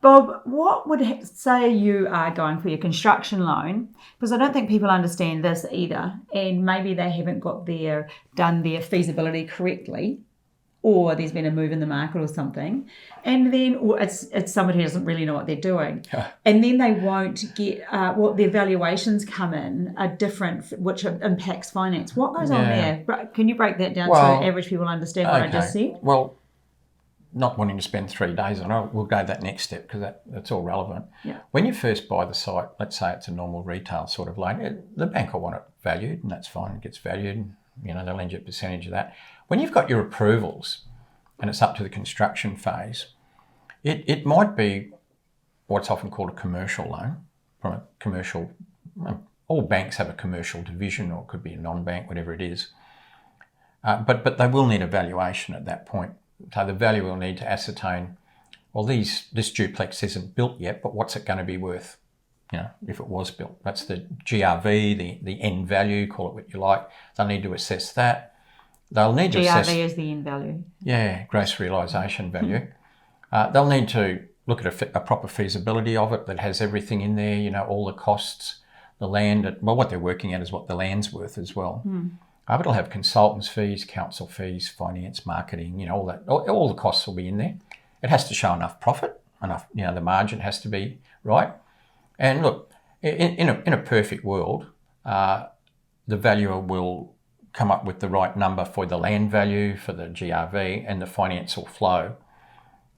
Bob, what would say you are going for your construction loan? Because I don't think people understand this either, and maybe they haven't done their feasibility correctly, or there's been a move in the market or something, and then or it's somebody who doesn't really know what they're doing, and then they won't get what their valuations come in are different, which impacts finance. What goes on there? Can you break that down so average people understand what I just said? Well, not wanting to spend 3 days on it, we'll go that next step because that's all relevant. Yeah. When you first buy the site, let's say it's a normal retail sort of loan, the bank will want it valued, and that's fine. It gets valued. They'll lend you a percentage of that. When you've got your approvals and it's up to the construction phase, it might be what's often called a commercial loan from a commercial. All banks have a commercial division, or it could be a non-bank, whatever it is. But they will need a valuation at that point. So the value will need to ascertain, well, this duplex isn't built yet, but what's it going to be worth? If it was built. That's the GRV, the end value, call it what you like. They'll need to assess that. They'll need to assess... GRV is the end value. Yeah, gross realisation value. They'll need to look at a proper feasibility of it that has everything in there, all the costs, the land. What they're working at is what the land's worth as well. But it'll have consultants' fees, council fees, finance, marketing, all that. All the costs will be in there. It has to show enough profit, the margin has to be right. And look, in a perfect world, the valuer will come up with the right number for the land value, for the GRV, and the finance will flow.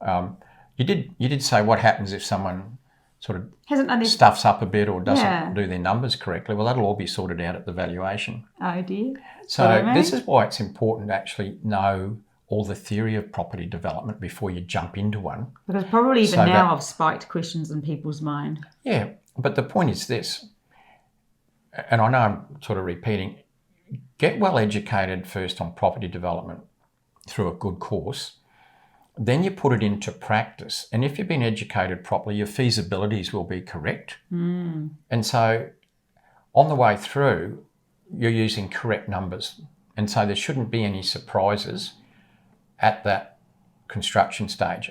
You did say what happens if someone sort of stuffs up a bit or doesn't do their numbers correctly. Well, that'll all be sorted out at the valuation. Oh dear. So this is why it's important to actually know all the theory of property development before you jump into one. Because probably even now I've spiked questions in people's mind. Yeah, but the point is this, and I know I'm sort of repeating, get well educated first on property development through a good course. Then you put it into practice. And if you've been educated properly, your feasibilities will be correct. And so on the way through, you're using correct numbers. And so there shouldn't be any surprises at that construction stage.